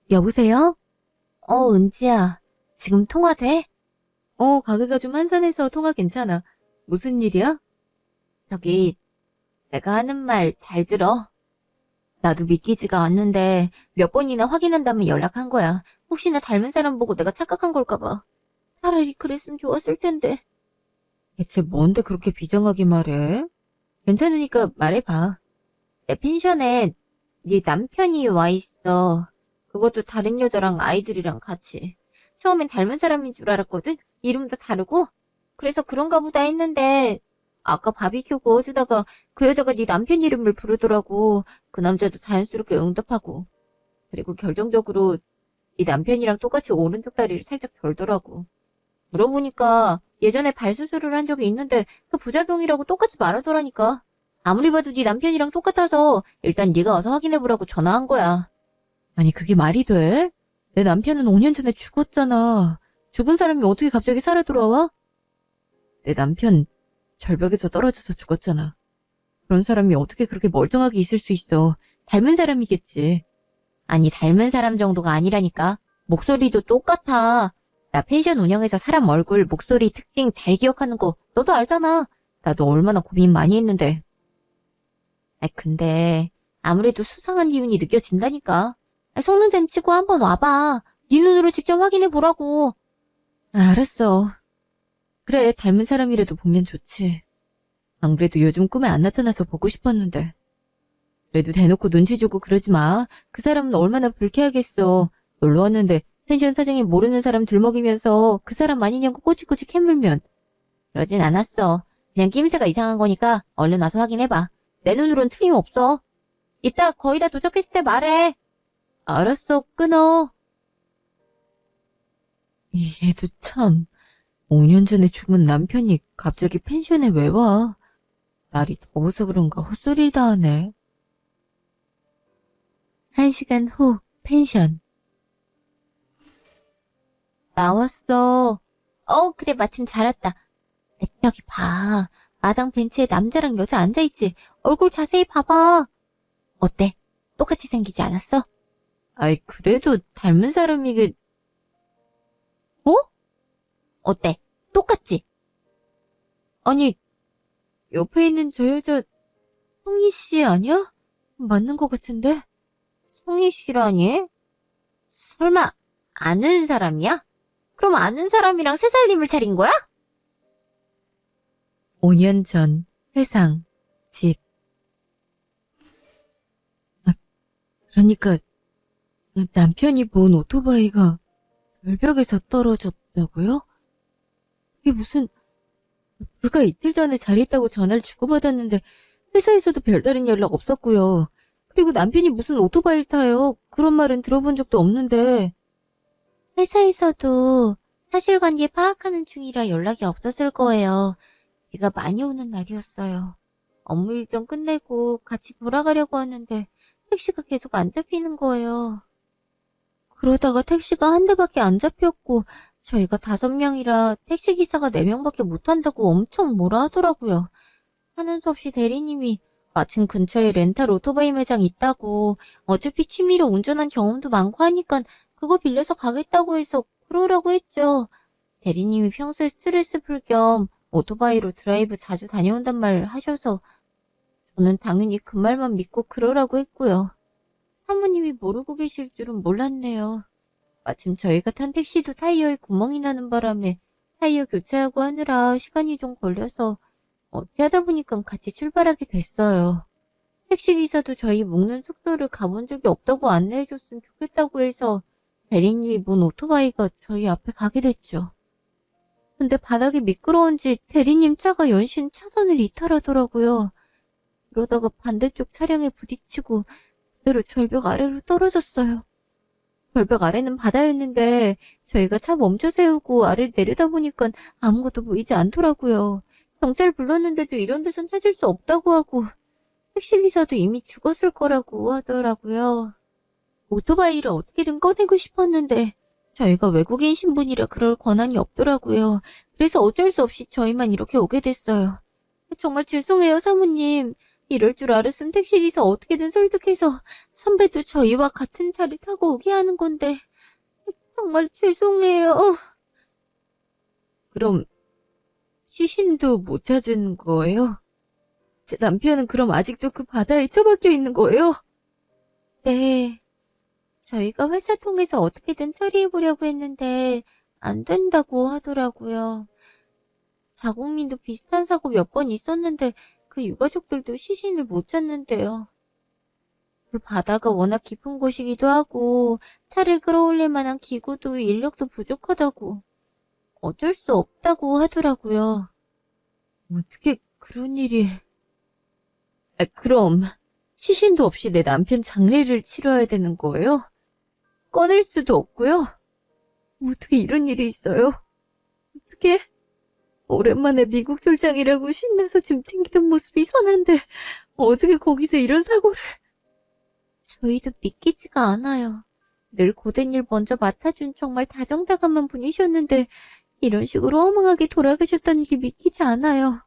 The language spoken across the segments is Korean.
여보세요? 은지야. 지금 통화 돼? 가게가 좀 한산해서 통화 괜찮아. 무슨 일이야? 저기, 내가 하는 말 잘 들어. 나도 믿기지가 않는데 몇 번이나 확인한 다음에 연락한 거야. 혹시나 닮은 사람 보고 내가 착각한 걸까 봐. 차라리 그랬으면 좋았을 텐데. 대체 뭔데 그렇게 비정하게 말해? 괜찮으니까 말해봐. 내 펜션에 네 남편이 와 있어. 그것도 다른 여자랑 아이들이랑 같이. 처음엔 닮은 사람인 줄 알았거든? 이름도 다르고? 그래서 그런가 보다 했는데 아까 바비큐 구워주다가 그 여자가 네 남편 이름을 부르더라고. 그 남자도 자연스럽게 응답하고. 그리고 결정적으로 네 남편이랑 똑같이 오른쪽 다리를 살짝 결더라고. 물어보니까 예전에 발 수술을 한 적이 있는데 그 부작용이라고 똑같이 말하더라니까. 아무리 봐도 네 남편이랑 똑같아서 일단 네가 와서 확인해보라고 전화한 거야. 아니, 그게 말이 돼? 내 남편은 5년 전에 죽었잖아. 죽은 사람이 어떻게 갑자기 살아 돌아와? 내 남편 절벽에서 떨어져서 죽었잖아. 그런 사람이 어떻게 그렇게 멀쩡하게 있을 수 있어. 닮은 사람이겠지. 아니, 닮은 사람 정도가 아니라니까. 목소리도 똑같아. 나 펜션 운영해서 사람 얼굴, 목소리, 특징 잘 기억하는 거 너도 알잖아. 나도 얼마나 고민 많이 했는데. 근데 아무래도 수상한 기운이 느껴진다니까. 속는 셈 치고 한번 와봐. 네 눈으로 직접 확인해 보라고. 알았어. 그래, 닮은 사람이라도 보면 좋지. 안 그래도 요즘 꿈에 안 나타나서 보고 싶었는데. 그래도 대놓고 눈치 주고 그러지 마. 그 사람은 얼마나 불쾌하겠어. 놀러 왔는데 펜션 사장이 모르는 사람 들먹이면서 그 사람 아니냐고 꼬치꼬치 캐물면. 그러진 않았어. 그냥 낌새가 이상한 거니까 얼른 와서 확인해봐. 내 눈으론 틀림없어. 이따 거의 다 도착했을 때 말해. 알았어, 끊어. 얘도 참, 5년 전에 죽은 남편이 갑자기 펜션에 왜 와? 날이 더워서 그런가 헛소리를 다 하네. 1시간 후, 펜션. 나왔어. 그래, 마침 잘 왔다. 저기 봐. 마당 벤치에 남자랑 여자 앉아있지. 얼굴 자세히 봐봐. 어때? 똑같이 생기지 않았어? 아이, 그래도 닮은 사람이 어? 어때? 똑같지? 아니, 옆에 있는 저 여자, 성희 씨 아니야? 맞는 것 같은데? 송희 씨라니? 설마 아는 사람이야? 그럼 아는 사람이랑 새 살림을 차린 거야? 5년 전, 회상, 집. 그러니까, 남편이 본 오토바이가 절벽에서 떨어졌다고요? 이게 무슨, 불과 이틀 전에 잘 있다고 전화를 주고받았는데, 회사에서도 별다른 연락 없었고요. 그리고 남편이 무슨 오토바이를 타요? 그런 말은 들어본 적도 없는데. 회사에서도 사실관계 파악하는 중이라 연락이 없었을 거예요. 비가 많이 오는 날이었어요. 업무 일정 끝내고 같이 돌아가려고 하는데 택시가 계속 안 잡히는 거예요. 그러다가 택시가 한 대밖에 안 잡혔고 저희가 5명이라 택시기사가 4명밖에 못 탄다고 엄청 뭐라 하더라고요. 하는 수 없이 대리님이 마침 근처에 렌탈 오토바이 매장 있다고 어차피 취미로 운전한 경험도 많고 하니까 그거 빌려서 가겠다고 해서 그러라고 했죠. 대리님이 평소에 스트레스 풀 겸 오토바이로 드라이브 자주 다녀온단 말 하셔서 저는 당연히 그 말만 믿고 그러라고 했고요. 사모님이 모르고 계실 줄은 몰랐네요. 마침 저희가 탄 택시도 타이어에 구멍이 나는 바람에 타이어 교체하고 하느라 시간이 좀 걸려서 어떻게 하다 보니까 같이 출발하게 됐어요. 택시기사도 저희 묵는 숙소를 가본 적이 없다고 안내해줬으면 좋겠다고 해서 대리님이 본 오토바이가 저희 앞에 가게 됐죠. 근데 바닥이 미끄러운지 대리님 차가 연신 차선을 이탈하더라고요. 그러다가 반대쪽 차량에 부딪히고 그대로 절벽 아래로 떨어졌어요. 절벽 아래는 바다였는데 저희가 차 멈춰 세우고 아래를 내려다보니까 아무것도 보이지 않더라고요. 경찰 불렀는데도 이런 데선 찾을 수 없다고 하고 택시기사도 이미 죽었을 거라고 하더라고요. 오토바이를 어떻게든 꺼내고 싶었는데 저희가 외국인 신분이라 그럴 권한이 없더라고요. 그래서 어쩔 수 없이 저희만 이렇게 오게 됐어요. 정말 죄송해요, 사모님. 이럴 줄 알았으면 택시기사 어떻게든 설득해서 선배도 저희와 같은 차를 타고 오게 하는 건데 정말 죄송해요. 그럼 시신도 못 찾은 거예요? 제 남편은 그럼 아직도 그 바다에 처박혀 있는 거예요? 네. 저희가 회사 통해서 어떻게든 처리해보려고 했는데 안 된다고 하더라고요. 자국민도 비슷한 사고 몇 번 있었는데 그 유가족들도 시신을 못 찾는데요. 그 바다가 워낙 깊은 곳이기도 하고 차를 끌어올릴 만한 기구도 인력도 부족하다고 어쩔 수 없다고 하더라고요. 어떻게 그런 일이... 그럼 시신도 없이 내 남편 장례를 치러야 되는 거예요? 꺼낼 수도 없고요? 어떻게 이런 일이 있어요? 어떻게... 오랜만에 미국 출장이라고 신나서 짐 챙기던 모습이 선한데 어떻게 거기서 이런 사고를... 저희도 믿기지가 않아요. 늘 고된 일 먼저 맡아준 정말 다정다감한 분이셨는데 이런 식으로 허망하게 돌아가셨다는 게 믿기지 않아요.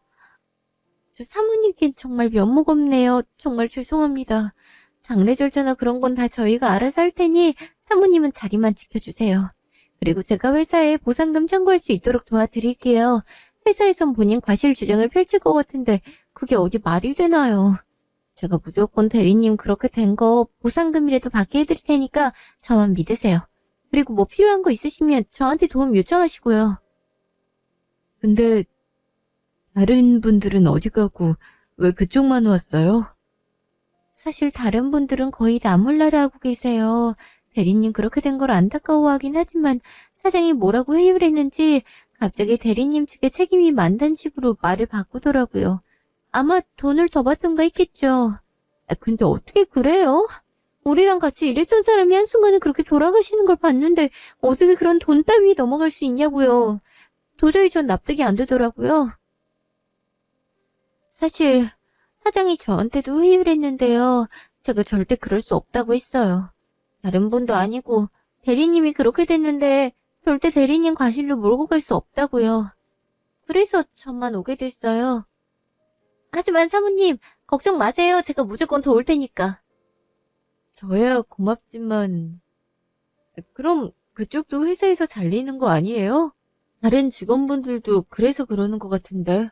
저 사모님께는 정말 면목 없네요. 정말 죄송합니다. 장례 절차나 그런 건 다 저희가 알아서 할 테니 사모님은 자리만 지켜주세요. 그리고 제가 회사에 보상금 청구할 수 있도록 도와드릴게요. 회사에선 본인 과실 주장을 펼칠 것 같은데 그게 어디 말이 되나요? 제가 무조건 대리님 그렇게 된 거 보상금이라도 받게 해드릴 테니까 저만 믿으세요. 그리고 뭐 필요한 거 있으시면 저한테 도움 요청하시고요. 근데 다른 분들은 어디 가고 왜 그쪽만 왔어요? 사실 다른 분들은 거의 나몰라라 하고 계세요. 대리님 그렇게 된 걸 안타까워하긴 하지만 사장이 뭐라고 회유를 했는지 갑자기 대리님 측의 책임이 많다는 식으로 말을 바꾸더라고요. 아마 돈을 더 받던가 했겠죠. 근데 어떻게 그래요? 우리랑 같이 일했던 사람이 한순간에 그렇게 돌아가시는 걸 봤는데 어떻게 그런 돈 따위 넘어갈 수 있냐고요. 도저히 전 납득이 안 되더라고요. 사실 사장이 저한테도 회유를 했는데요. 제가 절대 그럴 수 없다고 했어요. 다른 분도 아니고 대리님이 그렇게 됐는데 절대 대리님 과실로 몰고 갈 수 없다고요. 그래서 저만 오게 됐어요. 하지만 사모님 걱정 마세요. 제가 무조건 도울 테니까. 저야 고맙지만... 그럼 그쪽도 회사에서 잘리는 거 아니에요? 다른 직원분들도 그래서 그러는 것 같은데.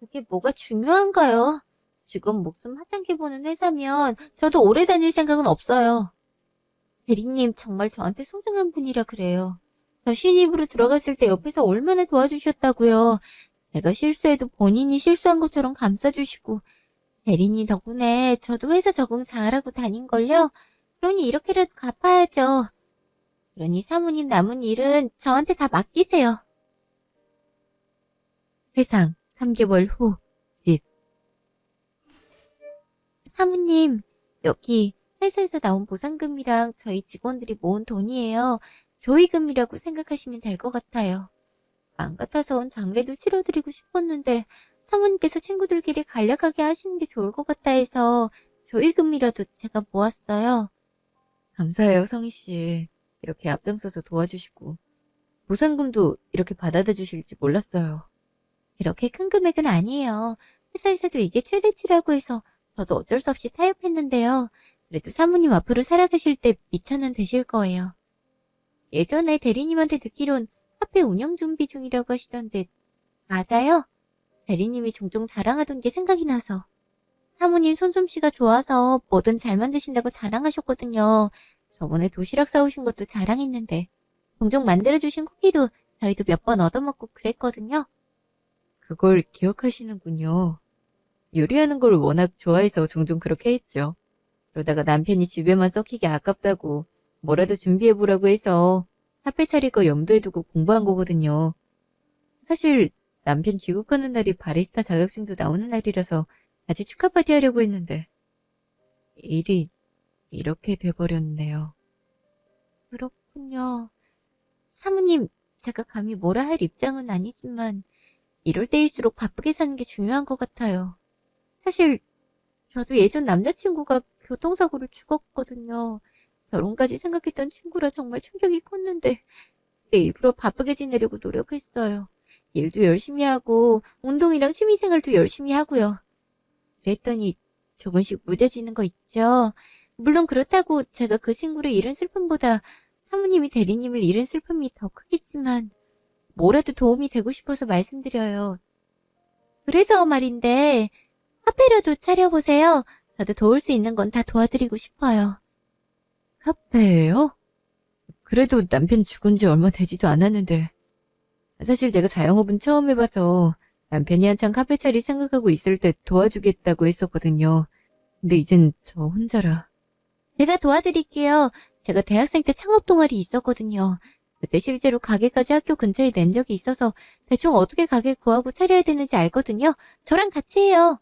그게 뭐가 중요한가요? 직원 목숨 하찮게 보는 회사면 저도 오래 다닐 생각은 없어요. 대리님 정말 저한테 소중한 분이라 그래요. 저 신입으로 들어갔을 때 옆에서 얼마나 도와주셨다고요. 내가 실수해도 본인이 실수한 것처럼 감싸주시고 대리님 덕분에 저도 회사 적응 잘하고 다닌걸요. 그러니 이렇게라도 갚아야죠. 그러니 사모님 남은 일은 저한테 다 맡기세요. 회상 3개월 후 집. 사모님, 여기 회사에서 나온 보상금이랑 저희 직원들이 모은 돈이에요. 조의금이라고 생각하시면 될 것 같아요. 안 같아선 장례도 치러드리고 싶었는데 사모님께서 친구들끼리 간략하게 하시는 게 좋을 것 같아 해서 조의금이라도 제가 모았어요. 감사해요, 성희씨. 이렇게 앞장서서 도와주시고. 보상금도 이렇게 받아다 주실지 몰랐어요. 이렇게 큰 금액은 아니에요. 회사에서도 이게 최대치라고 해서 저도 어쩔 수 없이 타협했는데요. 그래도 사모님 앞으로 살아가실 때 미천은 되실 거예요. 예전에 대리님한테 듣기론 카페 운영 준비 중이라고 하시던데 맞아요? 대리님이 종종 자랑하던 게 생각이 나서. 사모님 손솜씨가 좋아서 뭐든 잘 만드신다고 자랑하셨거든요. 저번에 도시락 사오신 것도 자랑했는데 종종 만들어주신 쿠키도 저희도 몇 번 얻어먹고 그랬거든요. 그걸 기억하시는군요. 요리하는 걸 워낙 좋아해서 종종 그렇게 했죠. 그러다가 남편이 집에만 썩히기 아깝다고 뭐라도 준비해보라고 해서 카페 차릴 거 염두에 두고 공부한 거거든요. 사실 남편 귀국하는 날이 바리스타 자격증도 나오는 날이라서 같이 축하 파티 하려고 했는데 일이 이렇게 돼버렸네요. 그렇군요. 사모님, 제가 감히 뭐라 할 입장은 아니지만 이럴 때일수록 바쁘게 사는 게 중요한 것 같아요. 사실 저도 예전 남자친구가 교통사고로 죽었거든요. 결혼까지 생각했던 친구라 정말 충격이 컸는데 그때 일부러 바쁘게 지내려고 노력했어요. 일도 열심히 하고 운동이랑 취미생활도 열심히 하고요. 그랬더니 조금씩 무뎌지는 거 있죠. 물론 그렇다고 제가 그 친구를 잃은 슬픔보다 사모님이 대리님을 잃은 슬픔이 더 크겠지만 뭐라도 도움이 되고 싶어서 말씀드려요. 그래서 말인데 카페라도 차려보세요. 저도 도울 수 있는 건 다 도와드리고 싶어요. 카페예요? 그래도 남편 죽은 지 얼마 되지도 않았는데. 사실 제가 자영업은 처음 해봐서 남편이 한창 카페 차릴 생각하고 있을 때 도와주겠다고 했었거든요. 근데 이젠 저 혼자라. 제가 도와드릴게요. 제가 대학생 때 창업 동아리 있었거든요. 그때 실제로 가게까지 학교 근처에 낸 적이 있어서 대충 어떻게 가게 구하고 차려야 되는지 알거든요. 저랑 같이 해요.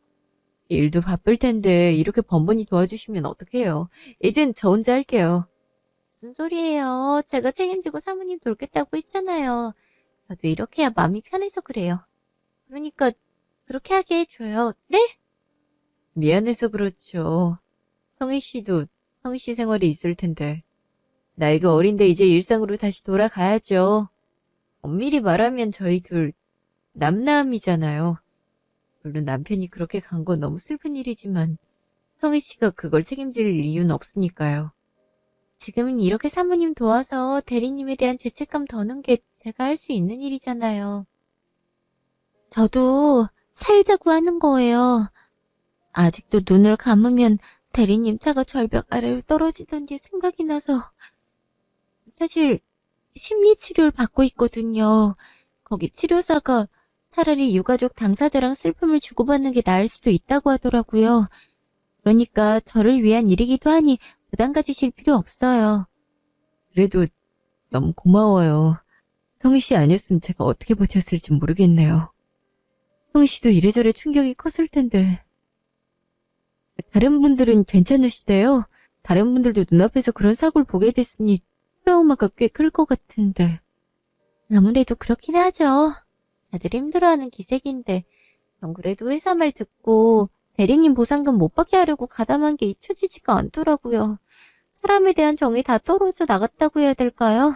일도 바쁠 텐데 이렇게 번번이 도와주시면 어떡해요. 이젠 저 혼자 할게요. 무슨 소리예요. 제가 책임지고 사모님 돌겠다고 했잖아요. 저도 이렇게 해야 마음이 편해서 그래요. 그러니까 그렇게 하게 해줘요. 네? 미안해서 그렇죠. 성희 씨도 성희 씨 생활이 있을 텐데. 나이가 어린데 이제 일상으로 다시 돌아가야죠. 엄밀히 말하면 저희 둘 남남이잖아요. 물론 남편이 그렇게 간 건 너무 슬픈 일이지만 성희 씨가 그걸 책임질 이유는 없으니까요. 지금은 이렇게 사모님 도와서 대리님에 대한 죄책감 더는 게 제가 할 수 있는 일이잖아요. 저도 살자고 하는 거예요. 아직도 눈을 감으면 대리님 차가 절벽 아래로 떨어지던 게 생각이 나서 사실 심리치료를 받고 있거든요. 거기 치료사가 차라리 유가족 당사자랑 슬픔을 주고받는 게 나을 수도 있다고 하더라고요. 그러니까 저를 위한 일이기도 하니 부담 가지실 필요 없어요. 그래도 너무 고마워요. 성희 씨 아니었으면 제가 어떻게 버텼을지 모르겠네요. 성희 씨도 이래저래 충격이 컸을 텐데. 다른 분들은 괜찮으시대요? 다른 분들도 눈앞에서 그런 사고를 보게 됐으니 트라우마가 꽤 클 것 같은데. 아무래도 그렇긴 하죠. 다들 힘들어하는 기색인데 전 그래도 회사 말 듣고 대리님 보상금 못 받게 하려고 가담한 게 잊혀지지가 않더라고요. 사람에 대한 정이 다 떨어져 나갔다고 해야 될까요?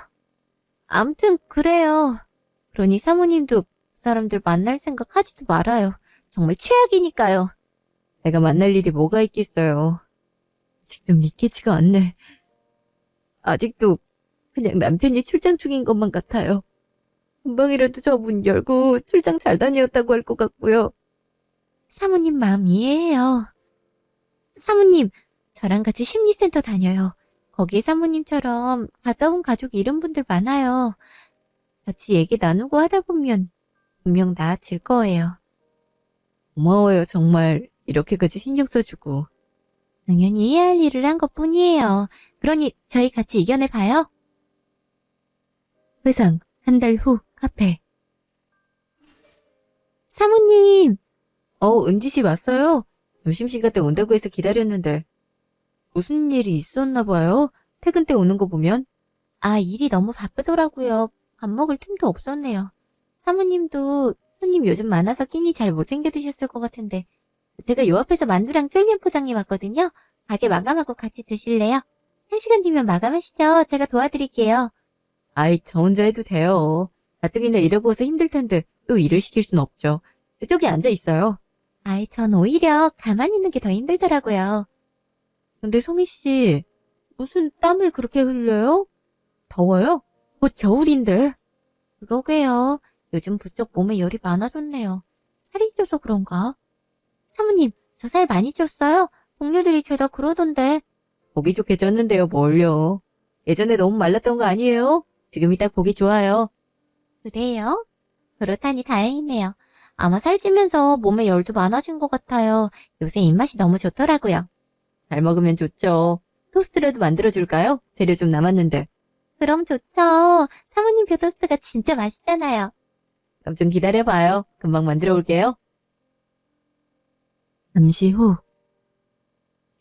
암튼 그래요. 그러니 사모님도 그 사람들 만날 생각 하지도 말아요. 정말 최악이니까요. 내가 만날 일이 뭐가 있겠어요. 아직도 믿기지가 않네. 아직도 그냥 남편이 출장 중인 것만 같아요. 금방이라도 저 문 열고 출장 잘 다녀왔다고 할 것 같고요. 사모님 마음 이해해요. 사모님, 저랑 같이 심리센터 다녀요. 거기 사모님처럼 가까운 가족 잃은 분들 많아요. 같이 얘기 나누고 하다 보면 분명 나아질 거예요. 고마워요, 정말. 이렇게까지 신경 써주고. 당연히 해야 할 일을 한 것뿐이에요. 그러니 저희 같이 이겨내봐요. 회상, 한 달 후, 카페. 사모님, 은지 씨 왔어요? 점심시간 때 온다고 해서 기다렸는데. 무슨 일이 있었나 봐요? 퇴근 때 오는 거 보면. 일이 너무 바쁘더라고요. 밥 먹을 틈도 없었네요. 사모님도 손님 요즘 많아서 끼니 잘 못 챙겨 드셨을 것 같은데 제가 요 앞에서 만두랑 쫄면 포장해 왔거든요. 가게 마감하고 같이 드실래요? 1시간 뒤면 마감하시죠. 제가 도와드릴게요. 아이, 저 혼자 해도 돼요. 가뜩이나 일하고 와서 힘들 텐데 또 일을 시킬 순 없죠. 저기 앉아 있어요. 전 오히려 가만히 있는 게 더 힘들더라고요. 근데 송희 씨, 무슨 땀을 그렇게 흘려요? 더워요? 곧 겨울인데. 그러게요. 요즘 부쩍 몸에 열이 많아졌네요. 살이 쪄서 그런가? 사모님, 저 살 많이 쪘어요? 동료들이 죄다 그러던데. 보기 좋게 쪘는데요, 뭘요. 예전에 너무 말랐던 거 아니에요? 지금이 딱 보기 좋아요. 그래요? 그렇다니 다행이네요. 아마 살찌면서 몸에 열도 많아진 것 같아요. 요새 입맛이 너무 좋더라고요. 잘 먹으면 좋죠. 토스트라도 만들어줄까요? 재료 좀 남았는데. 그럼 좋죠. 사모님 표 토스트가 진짜 맛있잖아요. 그럼 좀 기다려봐요. 금방 만들어 올게요. 잠시 후.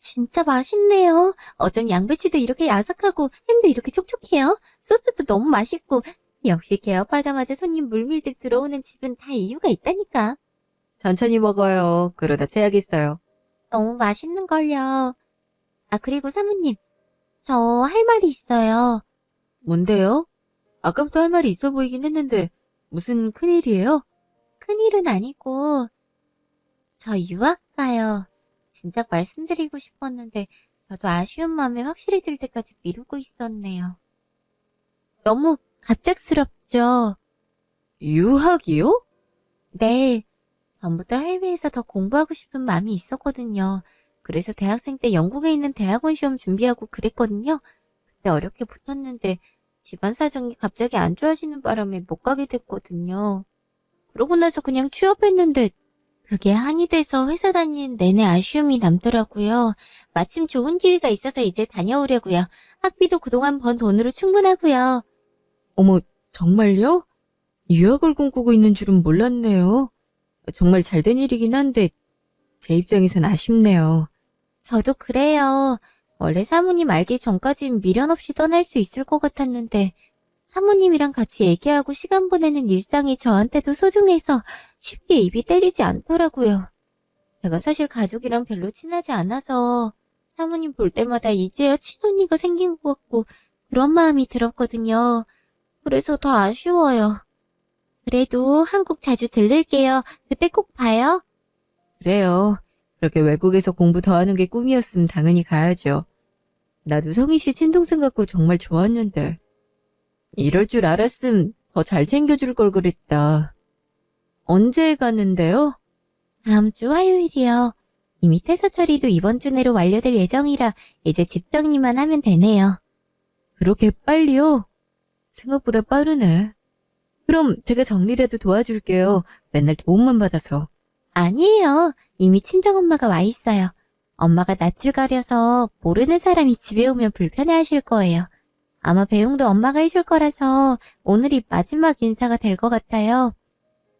진짜 맛있네요. 어쩜 양배추도 이렇게 야삭하고 햄도 이렇게 촉촉해요. 소스도 너무 맛있고 역시 개업하자마자 손님 물밀듯 들어오는 집은 다 이유가 있다니까. 천천히 먹어요. 그러다 체하겠어요. 너무 맛있는걸요. 그리고 사모님, 저 할 말이 있어요. 뭔데요? 아까부터 할 말이 있어 보이긴 했는데 무슨 큰일이에요? 큰일은 아니고 저 유학 가요. 진작 말씀드리고 싶었는데 저도 아쉬운 마음에 확실해질 때까지 미루고 있었네요. 너무 갑작스럽죠? 유학이요? 네. 전부터 해외에서 더 공부하고 싶은 마음이 있었거든요. 그래서 대학생 때 영국에 있는 대학원 시험 준비하고 그랬거든요. 그때 어렵게 붙었는데 집안 사정이 갑자기 안 좋아지는 바람에 못 가게 됐거든요. 그러고 나서 그냥 취업했는데 그게 한이 돼서 회사 다니는 내내 아쉬움이 남더라고요. 마침 좋은 기회가 있어서 이제 다녀오려고요. 학비도 그동안 번 돈으로 충분하고요. 어머, 정말요? 유학을 꿈꾸고 있는 줄은 몰랐네요. 정말 잘된 일이긴 한데 제 입장에선 아쉽네요. 저도 그래요. 원래 사모님 알기 전까진 미련 없이 떠날 수 있을 것 같았는데 사모님이랑 같이 얘기하고 시간 보내는 일상이 저한테도 소중해서 쉽게 입이 떼지지 않더라고요. 제가 사실 가족이랑 별로 친하지 않아서 사모님 볼 때마다 이제야 친언니가 생긴 것 같고 그런 마음이 들었거든요. 그래서 더 아쉬워요. 그래도 한국 자주 들를게요. 그때 꼭 봐요. 그래요. 그렇게 외국에서 공부 더 하는 게 꿈이었으면 당연히 가야죠. 나도 성희 씨 친동생 같고 정말 좋았는데. 이럴 줄 알았음 더 잘 챙겨줄 걸 그랬다. 언제 가는데요? 다음 주 화요일이요. 이미 퇴사 처리도 이번 주 내로 완료될 예정이라 이제 집 정리만 하면 되네요. 그렇게 빨리요? 생각보다 빠르네. 그럼 제가 정리라도 도와줄게요. 맨날 도움만 받아서. 아니에요. 이미 친정엄마가 와 있어요. 엄마가 낯을 가려서 모르는 사람이 집에 오면 불편해하실 거예요. 아마 배웅도 엄마가 해줄 거라서 오늘이 마지막 인사가 될 것 같아요.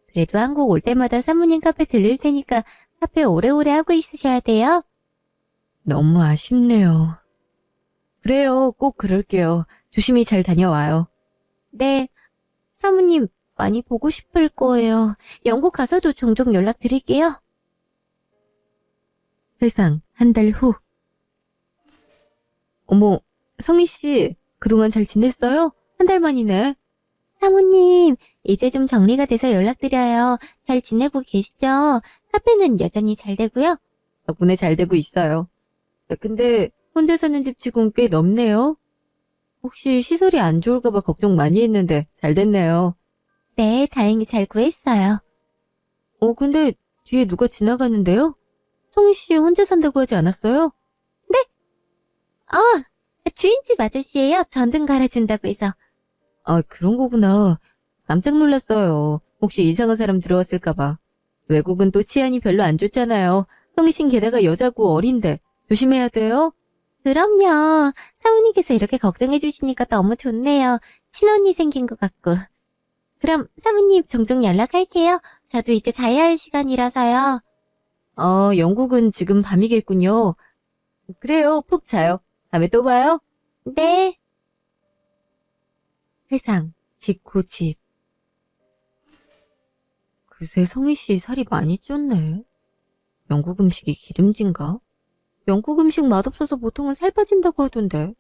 그래도 한국 올 때마다 사모님 카페 들릴 테니까 카페 오래오래 하고 있으셔야 돼요. 너무 아쉽네요. 그래요, 꼭 그럴게요. 조심히 잘 다녀와요. 네, 사모님 많이 보고 싶을 거예요. 영국 가서도 종종 연락드릴게요. 회상 한 달 후. 어머, 성희 씨, 그동안 잘 지냈어요? 한 달 만이네. 사모님, 이제 좀 정리가 돼서 연락드려요. 잘 지내고 계시죠? 카페는 여전히 잘 되고요. 덕분에 잘 되고 있어요. 근데 혼자 사는 집 치곤 꽤 넓네요. 혹시 시설이 안 좋을까봐 걱정 많이 했는데 잘 됐네요. 네, 다행히 잘 구했어요. 근데 뒤에 누가 지나가는데요? 성희 씨 혼자 산다고 하지 않았어요? 아, 주인집 아저씨예요. 전등 갈아준다고 해서. 아, 그런 거구나. 깜짝 놀랐어요. 혹시 이상한 사람 들어왔을까봐. 외국은 또 치안이 별로 안 좋잖아요. 성희 씨는 게다가 여자고 어린데 조심해야 돼요. 그럼요. 사모님께서 이렇게 걱정해 주시니까 너무 좋네요. 친언니 생긴 것 같고. 그럼 사모님 종종 연락할게요. 저도 이제 자야 할 시간이라서요. 영국은 지금 밤이겠군요. 그래요, 푹 자요. 다음에 또 봐요. 네. 회상, 직후 집. 그새 성희 씨 살이 많이 쪘네. 영국 음식이 기름진가? 영국 음식 맛없어서 보통은 살 빠진다고 하던데.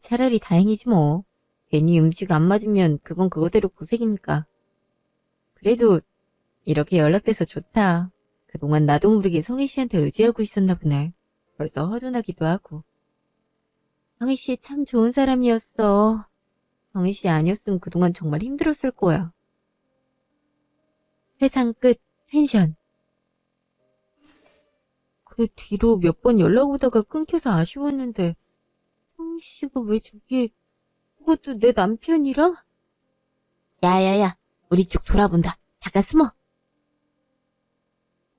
차라리 다행이지 뭐. 괜히 음식 안 맞으면 그건 그거대로 고생이니까. 그래도 이렇게 연락돼서 좋다. 그동안 나도 모르게 성희 씨한테 의지하고 있었나 보네. 벌써 허전하기도 하고. 성희 씨 참 좋은 사람이었어. 성희 씨 아니었으면 그동안 정말 힘들었을 거야. 회상 끝, 펜션. 그 뒤로 몇 번 연락 오다가 끊겨서 아쉬웠는데 성희 씨가 왜 저기에, 그것도 내 남편이랑? 야야야, 우리 쪽 돌아본다. 잠깐 숨어.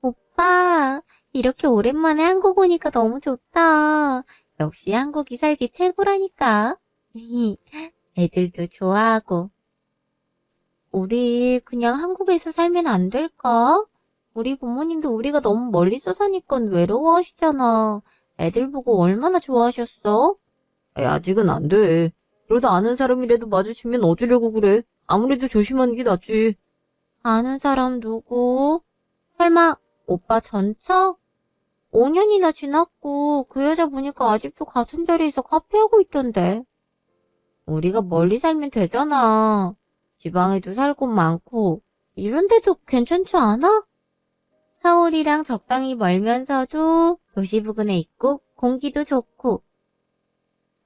오빠, 이렇게 오랜만에 한국 오니까 너무 좋다. 역시 한국이 살기 최고라니까. 애들도 좋아하고. 우리 그냥 한국에서 살면 안 될까? 우리 부모님도 우리가 너무 멀리서 사니까 외로워하시잖아. 애들 보고 얼마나 좋아하셨어? 아직은 안 돼. 그러다 아는 사람이라도 마주치면 어쩌려고 그래. 아무래도 조심하는 게 낫지. 아는 사람 누구? 설마 오빠 전처? 5년이나 지났고 그 여자 보니까 아직도 같은 자리에서 카페하고 있던데. 우리가 멀리 살면 되잖아. 지방에도 살 곳 많고 이런 데도 괜찮지 않아? 서울이랑 적당히 멀면서도 도시 부근에 있고 공기도 좋고.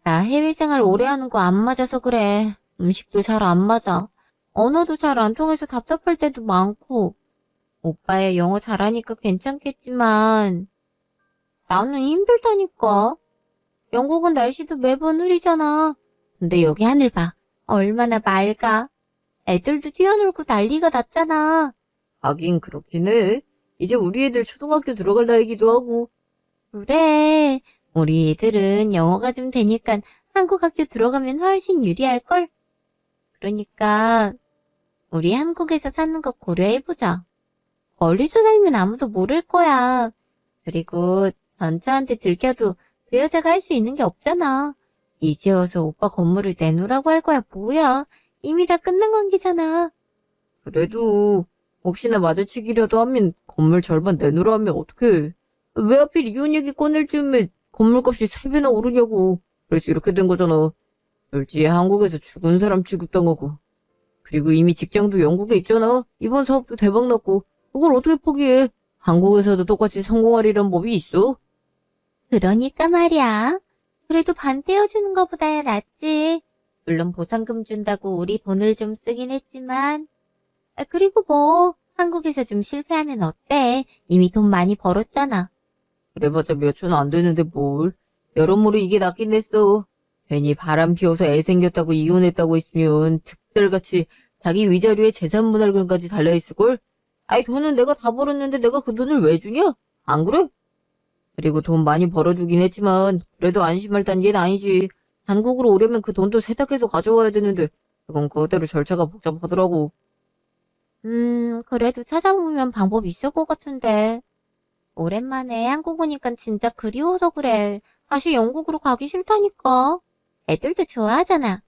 나 해외 생활 오래 하는 거 안 맞아서 그래. 음식도 잘 안 맞아. 언어도 잘 안 통해서 답답할 때도 많고. 오빠야 영어 잘하니까 괜찮겠지만 나는 힘들다니까. 영국은 날씨도 매번 흐리잖아. 근데 여기 하늘 봐. 얼마나 맑아. 애들도 뛰어놀고 난리가 났잖아. 하긴 그렇긴 해. 이제 우리 애들 초등학교 들어갈 나이기도 하고. 그래. 우리 애들은 영어가 좀 되니까 한국 학교 들어가면 훨씬 유리할걸? 그러니까 우리 한국에서 사는 거 고려해보자. 멀리서 살면 아무도 모를 거야. 그리고 전처한테 들켜도 그 여자가 할 수 있는 게 없잖아. 이제 와서 오빠 건물을 내놓으라고 할 거야. 뭐야. 이미 다 끝난 관계잖아. 그래도 혹시나 마주치기라도 하면 건물 절반 내놓으라 하면 어떡해. 왜 하필 이혼 얘기 꺼낼 즈음에 건물값이 3배나 오르냐고. 그래서 이렇게 된 거잖아. 졸지에 한국에서 죽은 사람 취급당하고. 그리고 이미 직장도 영국에 있잖아. 이번 사업도 대박났고. 그걸 어떻게 포기해. 한국에서도 똑같이 성공하리란 법이 있어? 그러니까 말이야. 그래도 반 떼어주는 거보다야 낫지. 물론 보상금 준다고 우리 돈을 좀 쓰긴 했지만. 그리고 뭐 한국에서 좀 실패하면 어때? 이미 돈 많이 벌었잖아. 그래봤자 몇 초는 안 되는데 뭘. 여러모로 이게 낫긴 했어. 괜히 바람 피워서 애 생겼다고 이혼했다고 했으면 득달같이 자기 위자료에 재산 분할금까지 달려있을걸? 아이 돈은 내가 다 벌었는데 내가 그 돈을 왜 주냐? 안 그래? 그리고 돈 많이 벌어주긴 했지만 그래도 안심할 단계는 아니지. 한국으로 오려면 그 돈도 세탁해서 가져와야 되는데 그건 그대로 절차가 복잡하더라고. 그래도 찾아보면 방법 있을 것 같은데. 오랜만에 한국 오니까 진짜 그리워서 그래. 다시 영국으로 가기 싫다니까. 애들도 좋아하잖아.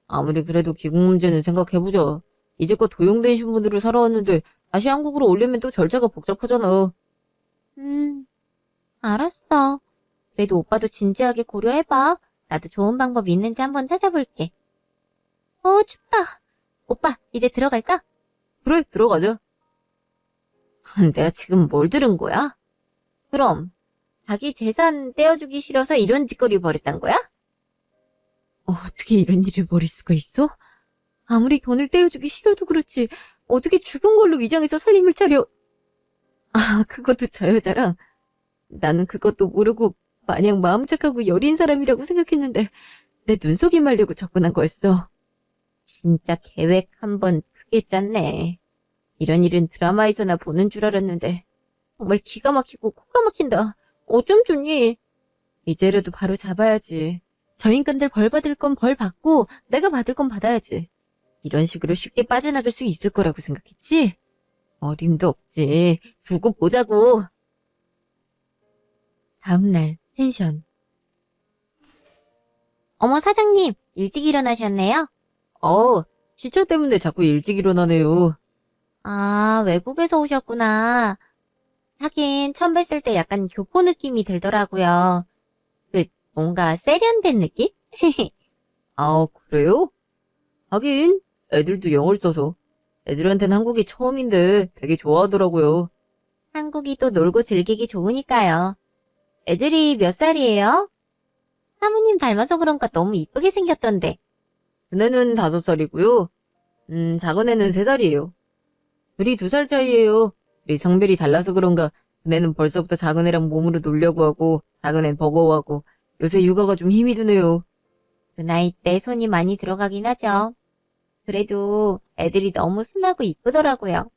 아무리 그래도 귀국 문제는 생각해보자. 이제껏 도용된 신분으로 살아왔는데 다시 한국으로 오려면 또 절차가 복잡하잖아. 알았어. 그래도 오빠도 진지하게 고려해봐. 나도 좋은 방법 있는지 한번 찾아볼게. 춥다. 오빠, 이제 들어갈까? 그래, 들어가자. 내가 지금 뭘 들은 거야? 그럼, 자기 재산 떼어주기 싫어서 이런 짓거리 벌였단 거야? 어떻게 이런 일을 벌일 수가 있어? 아무리 돈을 떼어주기 싫어도 그렇지 어떻게 죽은 걸로 위장해서 살림을 차려. 아, 그것도 저 여자랑 나는 그것도 모르고 마냥 마음 착하고 여린 사람이라고 생각했는데 내 눈속임 하려고 접근한 거였어. 진짜 계획 한번 크게 짰네. 이런 일은 드라마에서나 보는 줄 알았는데 정말 기가 막히고 코가 막힌다. 어쩜 좋니? 이제라도 바로 잡아야지. 저 인간들 벌 받을 건 벌 받고 내가 받을 건 받아야지. 이런 식으로 쉽게 빠져나갈 수 있을 거라고 생각했지? 어림도 없지. 두고 보자고. 다음날 펜션. 어머 사장님, 일찍 일어나셨네요? 시차 때문에 자꾸 일찍 일어나네요. 아, 외국에서 오셨구나. 하긴 처음 뵀을 때 약간 교포 느낌이 들더라고요. 뭔가 세련된 느낌? 아, 그래요? 하긴 애들도 영어를 써서 애들한테는 한국이 처음인데 되게 좋아하더라고요. 한국이 또 놀고 즐기기 좋으니까요. 애들이 몇 살이에요? 사모님 닮아서 그런가 너무 이쁘게 생겼던데. 큰애는 5살이고요. 작은 애는 3살이에요. 둘이 2살 차이예요. 우리 성별이 달라서 그런가 큰애는 벌써부터 작은 애랑 몸으로 놀려고 하고 작은 애는 버거워하고 요새 육아가 좀 힘이 드네요. 그 나이 때 손이 많이 들어가긴 하죠. 그래도 애들이 너무 순하고 이쁘더라고요.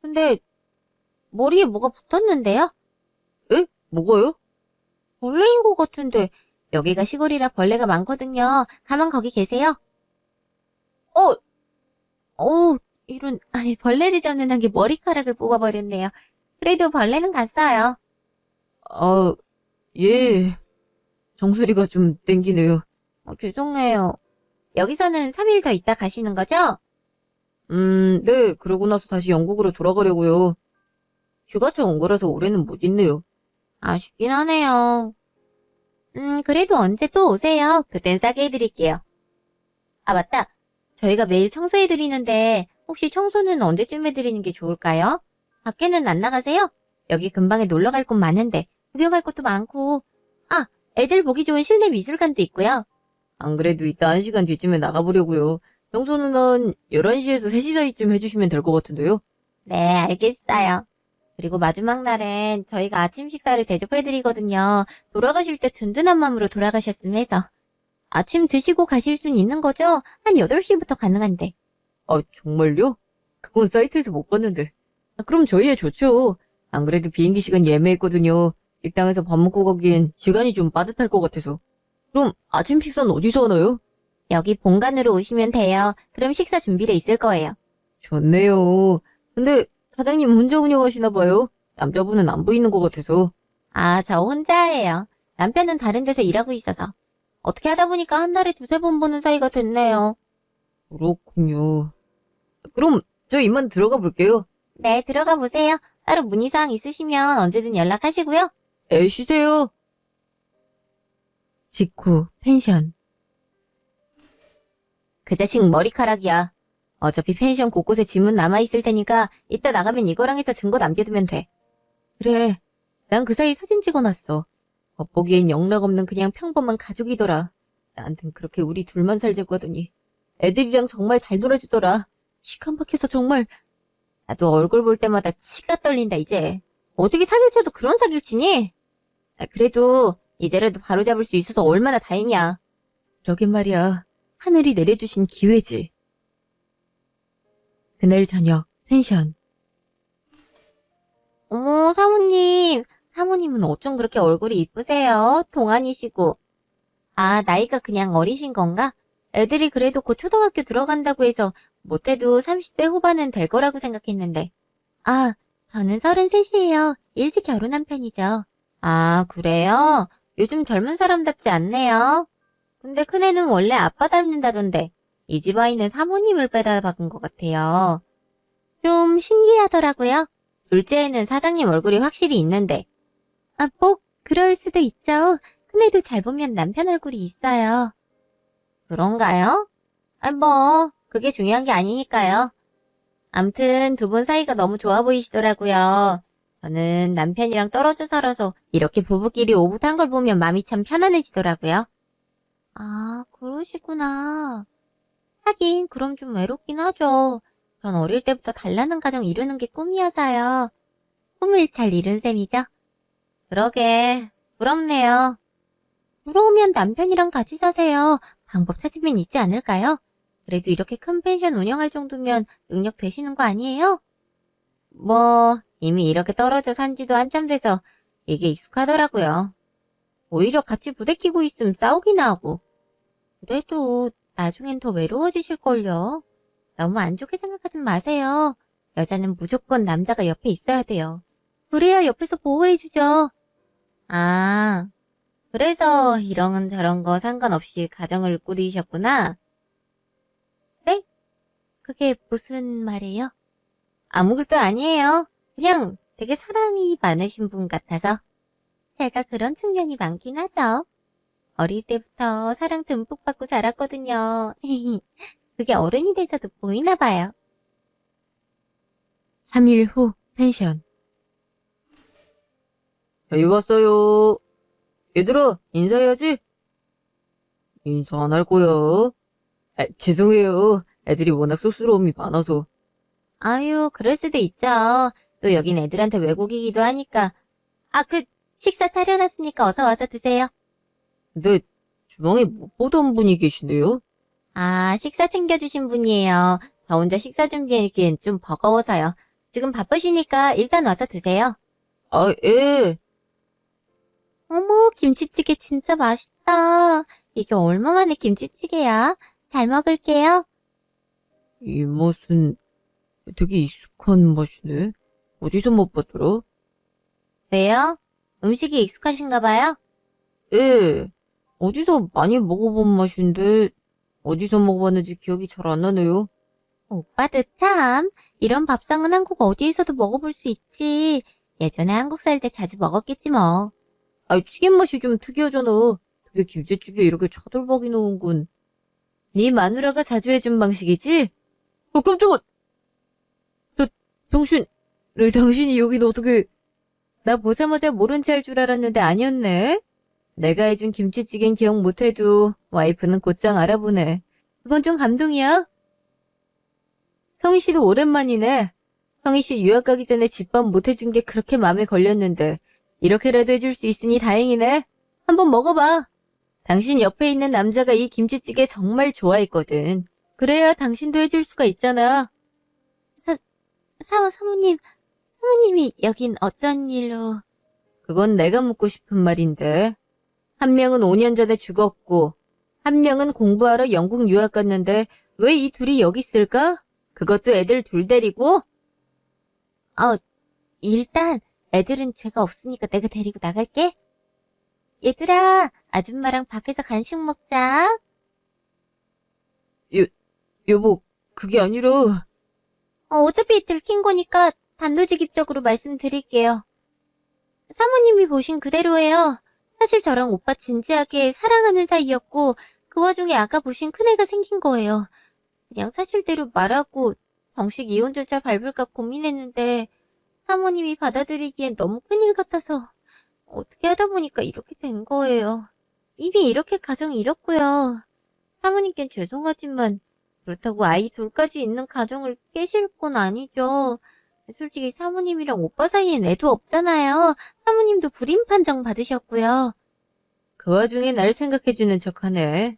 근데 머리에 뭐가 붙었는데요? 에? 뭐가요? 벌레인 것 같은데 여기가 시골이라 벌레가 많거든요. 가만 거기 계세요. 아니 벌레를 잡는 한 게 머리카락을 뽑아버렸네요. 그래도 벌레는 갔어요. 아, 예. 정수리가 좀 땡기네요. 죄송해요. 여기서는 3일 더 있다 가시는 거죠? 네. 그러고 나서 다시 영국으로 돌아가려고요. 휴가차 온 거라서 올해는 못 있네요. 아쉽긴 하네요. 그래도 언제 또 오세요. 그땐 싸게 해드릴게요. 아, 맞다. 저희가 매일 청소해드리는데 혹시 청소는 언제쯤 해드리는 게 좋을까요? 밖에는 안 나가세요? 여기 근방에 놀러 갈 곳 많은데 구경할 것도 많고. 아, 애들 보기 좋은 실내 미술관도 있고요. 안 그래도 이따 1시간 뒤쯤에 나가보려고요. 청소는 한 11시에서 3시 사이쯤 해주시면 될 것 같은데요? 네, 알겠어요. 그리고 마지막 날엔 저희가 아침 식사를 대접해드리거든요. 돌아가실 때 든든한 마음으로 돌아가셨음 해서. 아침 드시고 가실 순 있는 거죠? 한 8시부터 가능한데. 아, 정말요? 그건 사이트에서 못 봤는데. 그럼 저희에 좋죠. 안 그래도 비행기 시간 예매했거든요. 식당에서 밥 먹고 가기엔 시간이 좀 빠듯할 것 같아서. 그럼 아침 식사는 어디서 하나요? 여기 본관으로 오시면 돼요. 그럼 식사 준비돼 있을 거예요. 좋네요. 근데 사장님 혼자 운영하시나 봐요. 남자분은 안 보이는 것 같아서. 아, 저 혼자예요. 남편은 다른 데서 일하고 있어서. 어떻게 하다 보니까 한 달에 두세 번 보는 사이가 됐네요. 그렇군요. 그럼 저 이만 들어가 볼게요. 네, 들어가 보세요. 따로 문의사항 있으시면 언제든 연락하시고요. 쉬세요. 직후 펜션. 그 자식 머리카락이야. 어차피 펜션 곳곳에 지문 남아있을 테니까 이따 나가면 이거랑 해서 증거 남겨두면 돼. 그래, 난 그 사이 사진 찍어놨어. 겉보기엔 영락없는 그냥 평범한 가족이더라. 나한텐 그렇게 우리 둘만 살자고 하더니 애들이랑 정말 잘 놀아주더라. 기가 막혀서 정말. 나도 얼굴 볼 때마다 치가 떨린다, 이제. 어떻게 사귈쳐도 그런 사귈치니? 그래도 이제라도 바로잡을 수 있어서 얼마나 다행이야. 그러게 말이야. 하늘이 내려주신 기회지. 그날 저녁 펜션. 어머, 사모님. 사모님은 어쩜 그렇게 얼굴이 이쁘세요? 동안이시고. 아, 나이가 그냥 어리신 건가? 애들이 그래도 곧 초등학교 들어간다고 해서 못해도 30대 후반은 될 거라고 생각했는데. 아, 저는 33이에요. 일찍 결혼한 편이죠. 아, 그래요? 요즘 젊은 사람답지 않네요. 근데 큰애는 원래 아빠 닮는다던데 이 집 아이는 사모님을 빼다 박은 것 같아요. 좀 신기하더라고요. 둘째에는 사장님 얼굴이 확실히 있는데. 아, 뭐 그럴 수도 있죠. 큰애도 잘 보면 남편 얼굴이 있어요. 그런가요? 아, 뭐 그게 중요한 게 아니니까요. 암튼 두 분 사이가 너무 좋아 보이시더라고요. 저는 남편이랑 떨어져 살아서 이렇게 부부끼리 오붓한 걸 보면 마음이 참 편안해지더라고요. 아, 그러시구나. 하긴 그럼 좀 외롭긴 하죠. 전 어릴 때부터 단란한 가정 이루는 게 꿈이어서요. 꿈을 잘 이룬 셈이죠. 그러게, 부럽네요. 부러우면 남편이랑 같이 사세요. 방법 찾으면 있지 않을까요? 그래도 이렇게 큰 펜션 운영할 정도면 능력 되시는 거 아니에요? 뭐, 이미 이렇게 떨어져 산 지도 한참 돼서 이게 익숙하더라고요. 오히려 같이 부대끼고 있으면 싸우기나 하고. 그래도 나중엔 더 외로워지실걸요. 너무 안 좋게 생각하지 마세요. 여자는 무조건 남자가 옆에 있어야 돼요. 그래야 옆에서 보호해주죠. 아, 그래서 이런저런 거 상관없이 가정을 꾸리셨구나. 네? 그게 무슨 말이에요? 아무것도 아니에요. 그냥 되게 사랑이 많으신 분 같아서. 제가 그런 측면이 많긴 하죠. 어릴 때부터 사랑 듬뿍 받고 자랐거든요. 그게 어른이 돼서도 보이나 봐요. 3일 후 펜션. 저희 왔어요. 얘들아, 인사해야지. 인사 안 할 거야. 죄송해요. 애들이 워낙 쑥스러움이 많아서. 아유, 그럴 수도 있죠. 또 여긴 애들한테 외국이기도 하니까. 아, 식사 차려놨으니까 어서 와서 드세요. 근데 주방에 못 보던 분이 계시네요. 아, 식사 챙겨주신 분이에요. 저 혼자 식사 준비하기엔 좀 버거워서요. 지금 바쁘시니까 일단 와서 드세요. 아, 예. 어머, 김치찌개 진짜 맛있다. 이게 얼마만에 김치찌개야? 잘 먹을게요. 이 맛은 되게 익숙한 맛이네. 어디서 맛봤더라? 왜요? 음식이 익숙하신가 봐요? 예. 어디서 많이 먹어본 맛인데 어디서 먹어봤는지 기억이 잘 안 나네요. 오빠도 참, 이런 밥상은 한국 어디에서도 먹어볼 수 있지. 예전에 한국 살 때 자주 먹었겠지 뭐. 튀김 맛이 좀 특이하잖아. 되게 김치찌개에 이렇게 차돌박이 넣은 건. 네 마누라가 자주 해준 방식이지? 깜짝아! 당신이 여긴 어떻게... 나 보자마자 모른 체 할 줄 알았는데 아니었네. 내가 해준 김치찌개는 기억 못해도 와이프는 곧장 알아보네. 그건 좀 감동이야. 성희 씨도 오랜만이네. 성희 씨 유학 가기 전에 집밥 못 해준 게 그렇게 마음에 걸렸는데 이렇게라도 해줄 수 있으니 다행이네. 한번 먹어봐. 당신 옆에 있는 남자가 이 김치찌개 정말 좋아했거든. 그래야 당신도 해줄 수가 있잖아. 사모님이 여긴 어쩐 일로? 그건 내가 묻고 싶은 말인데. 한 명은 5년 전에 죽었고 한 명은 공부하러 영국 유학 갔는데 왜 이 둘이 여기 있을까? 그것도 애들 둘 데리고? 일단 애들은 죄가 없으니까 내가 데리고 나갈게. 얘들아, 아줌마랑 밖에서 간식 먹자. 여보, 그게 아니라... 어차피 들킨 거니까 단도직입적으로 말씀드릴게요. 사모님이 보신 그대로예요. 사실 저랑 오빠 진지하게 사랑하는 사이였고 그 와중에 아까 보신 큰애가 생긴 거예요. 그냥 사실대로 말하고 정식 이혼 절차 밟을까 고민했는데 사모님이 받아들이기엔 너무 큰일 같아서 어떻게 하다 보니까 이렇게 된 거예요. 이미 이렇게 가정이 이렇고요. 사모님께는 죄송하지만 그렇다고 아이 둘까지 있는 가정을 깨실 건 아니죠. 솔직히 사모님이랑 오빠 사이엔 애도 없잖아요. 사모님도 불임 판정 받으셨고요. 그 와중에 날 생각해주는 척하네.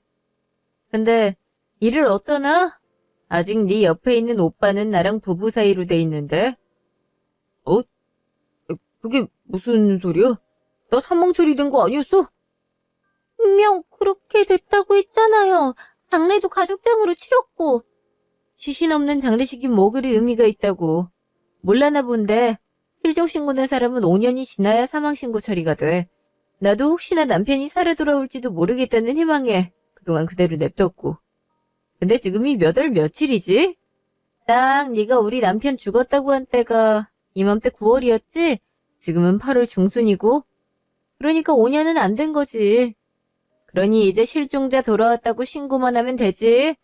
근데 일을 어쩌나? 아직 네 옆에 있는 오빠는 나랑 부부 사이로 돼 있는데. 그게 무슨 소리야? 나 산망 처리된 거 아니었어? 분명 그렇게 됐다고 했잖아요. 장례도 가족장으로 치렀고. 시신 없는 장례식이 뭐 그리 의미가 있다고. 몰라나 본데 실종신고된 사람은 5년이 지나야 사망신고 처리가 돼. 나도 혹시나 남편이 살아 돌아올지도 모르겠다는 희망에 그동안 그대로 냅뒀고. 근데 지금이 몇 월 며칠이지? 딱 네가 우리 남편 죽었다고 한 때가 이맘때 9월이었지? 지금은 8월 중순이고. 그러니까 5년은 안 된 거지. 그러니 이제 실종자 돌아왔다고 신고만 하면 되지.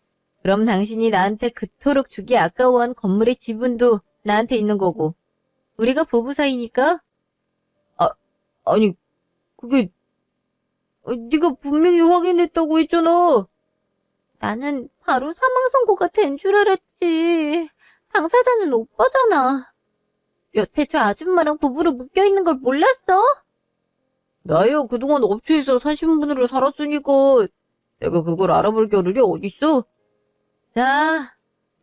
그럼 당신이 나한테 그토록 주기 아까워한 건물의 지분도 나한테 있는 거고. 우리가 부부 사이니까? 아니, 그게... 네가 분명히 확인했다고 했잖아. 나는 바로 사망 선고가 된 줄 알았지. 당사자는 오빠잖아. 여태 저 아줌마랑 부부로 묶여있는 걸 몰랐어? 나야 그동안 업체에서 사신분으로 살았으니까 내가 그걸 알아볼 겨를이 어딨어? 자,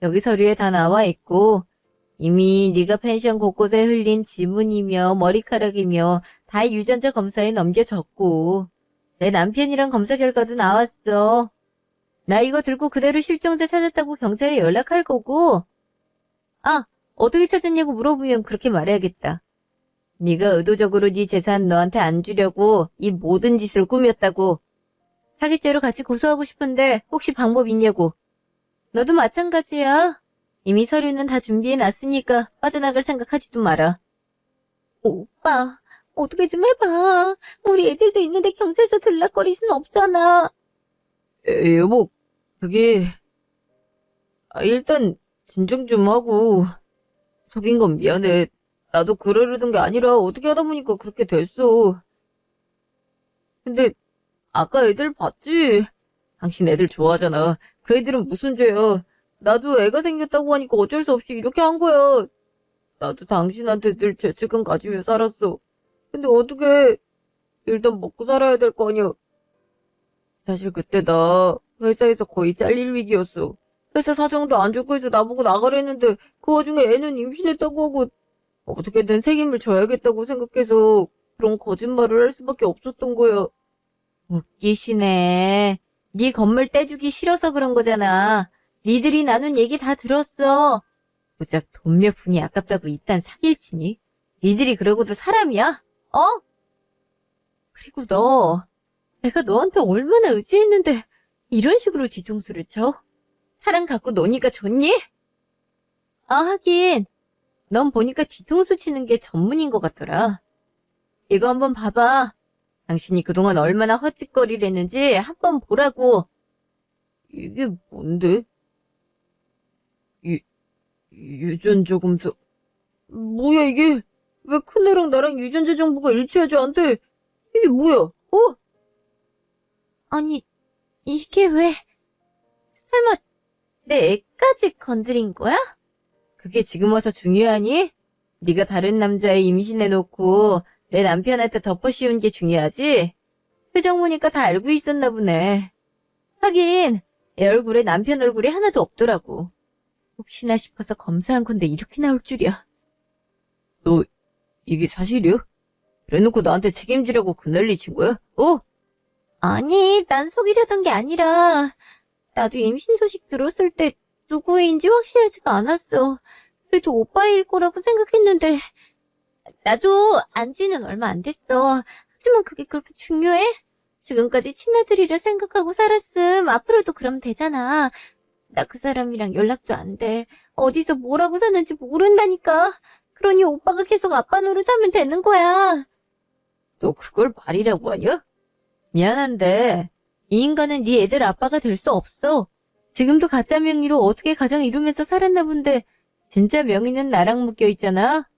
여기 서류에 다 나와 있고 이미 네가 펜션 곳곳에 흘린 지문이며 머리카락이며 다 유전자 검사에 넘겨졌고 내 남편이랑 검사 결과도 나왔어. 나 이거 들고 그대로 실종자 찾았다고 경찰에 연락할 거고. 어떻게 찾았냐고 물어보면 그렇게 말해야겠다. 네가 의도적으로 네 재산 너한테 안 주려고 이 모든 짓을 꾸몄다고. 사기죄로 같이 고소하고 싶은데 혹시 방법 있냐고. 너도 마찬가지야. 이미 서류는 다 준비해놨으니까 빠져나갈 생각하지도 마라. 오빠, 어떻게 좀 해봐. 우리 애들도 있는데 경찰서 들락거릴 순 없잖아. 여보, 그게... 일단 진정 좀 하고. 속인 건 미안해. 나도 그러려던 게 아니라 어떻게 하다 보니까 그렇게 됐어. 근데 아까 애들 봤지? 당신 애들 좋아하잖아. 그 애들은 무슨 죄야. 나도 애가 생겼다고 하니까 어쩔 수 없이 이렇게 한 거야. 나도 당신한테 늘 죄책감 가지며 살았어. 근데 어떻게 일단 먹고 살아야 될 거 아니야. 사실 그때 나 회사에서 거의 잘릴 위기였어. 회사 사정도 안 좋고 해서 나보고 나가려는데 그 와중에 애는 임신했다고 하고 어떻게든 책임을 져야겠다고 생각해서 그런 거짓말을 할 수밖에 없었던 거야. 웃기시네. 네 건물 떼주기 싫어서 그런 거잖아. 니들이 나눈 얘기 다 들었어. 고작 돈 몇 푼이 아깝다고 이딴 사기를 치니? 니들이 그러고도 사람이야? 그리고 너, 내가 너한테 얼마나 의지했는데 이런 식으로 뒤통수를 쳐? 사람 갖고 노니까 좋니? 하긴 넌 보니까 뒤통수 치는 게 전문인 것 같더라. 이거 한번 봐봐. 당신이 그동안 얼마나 헛짓거리를 했는지 한번 보라고. 이게 뭔데? 유전자 검사... 뭐야 이게? 왜 큰애랑 나랑 유전자 정보가 일치하지 않대? 이게 뭐야? 어? 아니, 이게 왜, 설마 내 애까지 건드린 거야? 그게 지금 와서 중요하니? 네가 다른 남자애 임신해놓고 내 남편한테 덮어씌운 게 중요하지? 표정 보니까 다 알고 있었나 보네. 하긴 애 얼굴에 남편 얼굴이 하나도 없더라고. 혹시나 싶어서 검사한 건데 이렇게 나올 줄이야. 너 이게 사실이야? 그래놓고 나한테 책임지려고 그 난리 친 거야? 어? 아니, 난 속이려던 게 아니라, 나도 임신 소식 들었을 때 누구인지 확실하지가 않았어. 그래도 오빠일 거라고 생각했는데, 나도 안 지는 얼마 안 됐어. 하지만 그게 그렇게 중요해? 지금까지 친아들이라 생각하고 살았음. 앞으로도 그럼 되잖아. 나 그 사람이랑 연락도 안 돼. 어디서 뭐라고 사는지 모른다니까. 그러니 오빠가 계속 아빠 노릇하면 되는 거야. 너 그걸 말이라고 하냐? 미안한데 이 인간은 네 애들 아빠가 될 수 없어. 지금도 가짜 명의로 어떻게 가정 이루면서 살았나 본데 진짜 명의는 나랑 묶여 있잖아.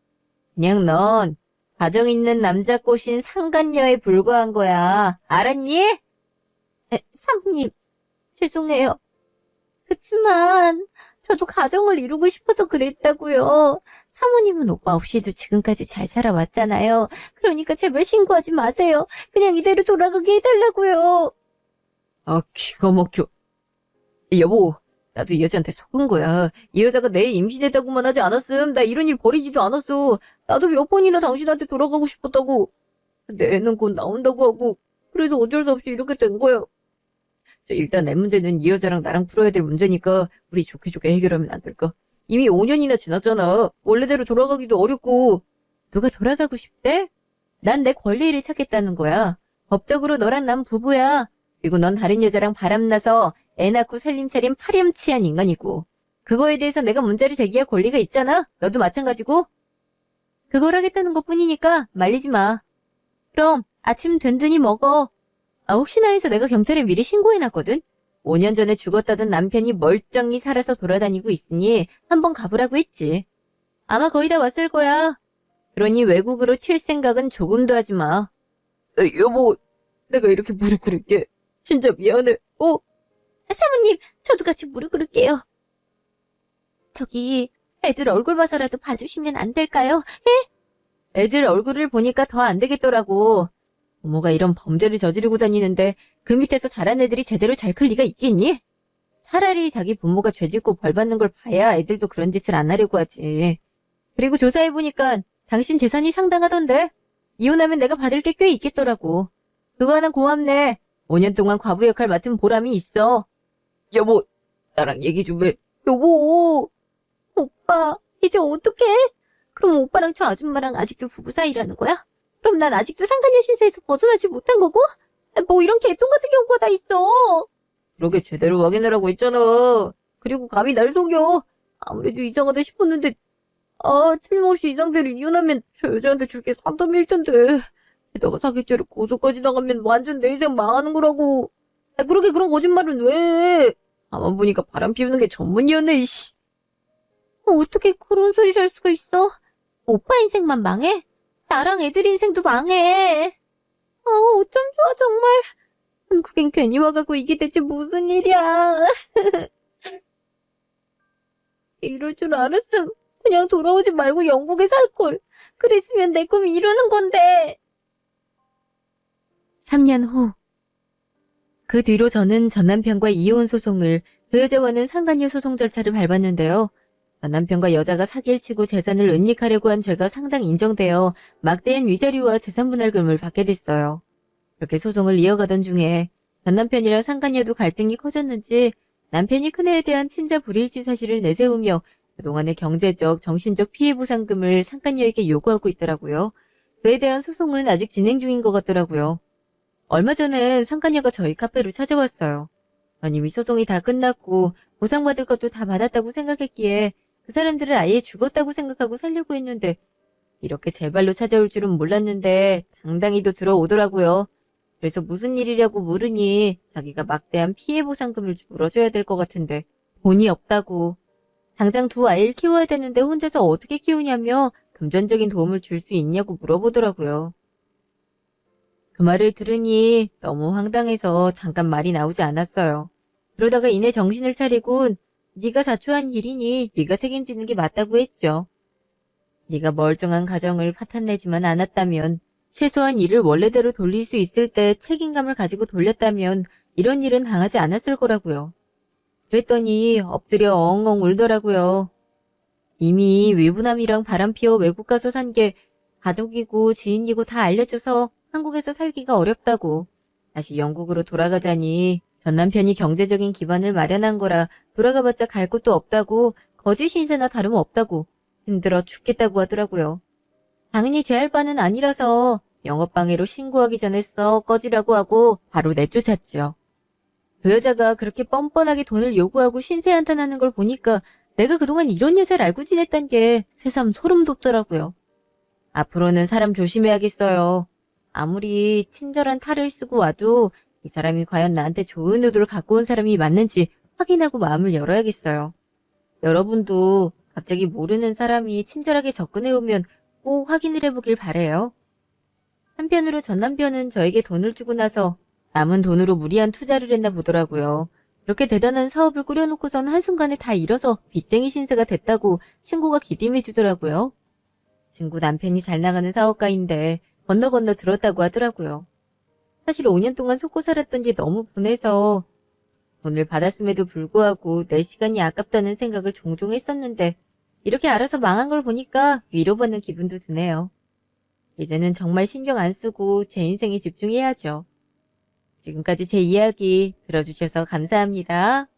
그냥 넌 가정 있는 남자 꼬신 상간녀에 불과한 거야. 알았니? 사모님, 죄송해요. 그치만 저도 가정을 이루고 싶어서 그랬다고요. 사모님은 오빠 없이도 지금까지 잘 살아왔잖아요. 그러니까 제발 신고하지 마세요. 그냥 이대로 돌아가게 해달라고요. 아, 기가 막혀. 여보, 나도 이 여자한테 속은 거야. 이 여자가 내 임신했다고만 하지 않았음. 나 이런 일 버리지도 않았어. 나도 몇 번이나 당신한테 돌아가고 싶었다고. 내 애는 곧 나온다고 하고. 그래서 어쩔 수 없이 이렇게 된 거야. 일단 내 문제는 이 여자랑 나랑 풀어야 될 문제니까 우리 좋게 좋게 해결하면 안 될까? 이미 5년이나 지났잖아. 원래대로 돌아가기도 어렵고. 누가 돌아가고 싶대? 난 내 권리를 찾겠다는 거야. 법적으로 너랑 난 부부야. 그리고 넌 다른 여자랑 바람나서 애 낳고 살림차림 파렴치한 인간이고. 그거에 대해서 내가 문제를 제기할 권리가 있잖아. 너도 마찬가지고. 그걸 하겠다는 것뿐이니까 말리지 마. 그럼 아침 든든히 먹어. 혹시나 해서 내가 경찰에 미리 신고해놨거든? 5년 전에 죽었다던 남편이 멀쩡히 살아서 돌아다니고 있으니 한번 가보라고 했지. 아마 거의 다 왔을 거야. 그러니 외국으로 튈 생각은 조금도 하지 마. 여보, 내가 이렇게 무릎 꿇을게. 진짜 미안해. 사모님, 저도 같이 무릎 꿇을게요. 저기, 애들 얼굴 봐서라도 봐주시면 안 될까요? 애들 얼굴을 보니까 더 안 되겠더라고. 부모가 이런 범죄를 저지르고 다니는데 그 밑에서 자란 애들이 제대로 잘 클 리가 있겠니? 차라리 자기 부모가 죄 짓고 벌 받는 걸 봐야 애들도 그런 짓을 안 하려고 하지. 그리고 조사해보니까 당신 재산이 상당하던데 이혼하면 내가 받을 게 꽤 있겠더라고. 그거 하나 고맙네. 5년 동안 과부 역할 맡은 보람이 있어. 여보, 나랑 얘기 좀 해. 여보. 오빠, 이제 어떡해? 그럼 오빠랑 저 아줌마랑 아직도 부부 사이라는 거야? 그럼 난 아직도 상간녀 신세에서 벗어나지 못한 거고? 뭐 이런 개똥 같은 경우가 다 있어. 그러게 제대로 확인하라고 했잖아. 그리고 감히 날 속여. 아무래도 이상하다 싶었는데 틀림없이 이상대로 이혼하면 저 여자한테 줄 게 산더미일 텐데. 게다가 사기죄로 고소까지 나가면 완전 내 인생 망하는 거라고. 그러게 그런 거짓말은 왜 해? 가만 보니까 바람 피우는 게 전문이었네, 이씨. 어떻게 그런 소리를 할 수가 있어? 오빠 인생만 망해? 나랑 애들 인생도 망해. 어쩜 좋아, 정말. 한국엔 괜히 와가고 이게 대체 무슨 일이야. 이럴 줄 알았음. 그냥 돌아오지 말고 영국에 살걸. 그랬으면 내 꿈이 이루는 건데. 3년 후. 그 뒤로 저는 전 남편과 이혼 소송을, 그 여자와는 상간녀 소송 절차를 밟았는데요. 전 남편과 여자가 사기를 치고 재산을 은닉하려고 한 죄가 상당 인정되어 막대한 위자료와 재산분할금을 받게 됐어요. 그렇게 소송을 이어가던 중에 전 남편이랑 상간녀도 갈등이 커졌는지 남편이 큰애에 대한 친자 불일치 사실을 내세우며 그동안의 경제적, 정신적 피해 보상금을 상간녀에게 요구하고 있더라고요. 그에 대한 소송은 아직 진행 중인 것 같더라고요. 얼마 전에 상간녀가 저희 카페로 찾아왔어요. 전 이미 소송이 다 끝났고 보상받을 것도 다 받았다고 생각했기에 그 사람들을 아예 죽었다고 생각하고 살려고 했는데 이렇게 제 발로 찾아올 줄은 몰랐는데 당당히도 들어오더라고요. 그래서 무슨 일이라고 물으니 자기가 막대한 피해 보상금을 물어줘야 될 것 같은데 돈이 없다고. 당장 두 아이를 키워야 되는데 혼자서 어떻게 키우냐며 금전적인 도움을 줄 수 있냐고 물어보더라고요. 그 말을 들으니 너무 황당해서 잠깐 말이 나오지 않았어요. 그러다가 이내 정신을 차리곤 네가 자초한 일이니 네가 책임지는 게 맞다고 했죠. 네가 멀쩡한 가정을 파탄내지만 않았다면, 최소한 일을 원래대로 돌릴 수 있을 때 책임감을 가지고 돌렸다면 이런 일은 당하지 않았을 거라고요. 그랬더니 엎드려 엉엉 울더라고요. 이미 외부남이랑 바람피워 외국 가서 산 게 가족이고 지인이고 다 알려져서 한국에서 살기가 어렵다고. 다시 영국으로 돌아가자니 전 남편이 경제적인 기반을 마련한 거라 돌아가봤자 갈 곳도 없다고, 거짓 신세나 다름없다고 힘들어 죽겠다고 하더라고요. 당연히 제 할 바는 아니라서 영업방해로 신고하기 전에 썩 꺼지라고 하고 바로 내쫓았죠. 그 여자가 그렇게 뻔뻔하게 돈을 요구하고 신세 한탄하는 걸 보니까 내가 그동안 이런 여자를 알고 지냈단 게 새삼 소름 돋더라고요. 앞으로는 사람 조심해야겠어요. 아무리 친절한 탈을 쓰고 와도 이 사람이 과연 나한테 좋은 의도를 갖고 온 사람이 맞는지 확인하고 마음을 열어야겠어요. 여러분도 갑자기 모르는 사람이 친절하게 접근해오면 꼭 확인을 해보길 바래요. 한편으로 전 남편은 저에게 돈을 주고 나서 남은 돈으로 무리한 투자를 했나 보더라고요. 그렇게 대단한 사업을 꾸려놓고선 한순간에 다 잃어서 빚쟁이 신세가 됐다고 친구가 기대해 주더라고요. 친구 남편이 잘 나가는 사업가인데 건너 들었다고 하더라고요. 사실 5년 동안 속고 살았던 게 너무 분해서 돈을 받았음에도 불구하고 내 시간이 아깝다는 생각을 종종 했었는데, 이렇게 알아서 망한 걸 보니까 위로받는 기분도 드네요. 이제는 정말 신경 안 쓰고 제 인생에 집중해야죠. 지금까지 제 이야기 들어주셔서 감사합니다.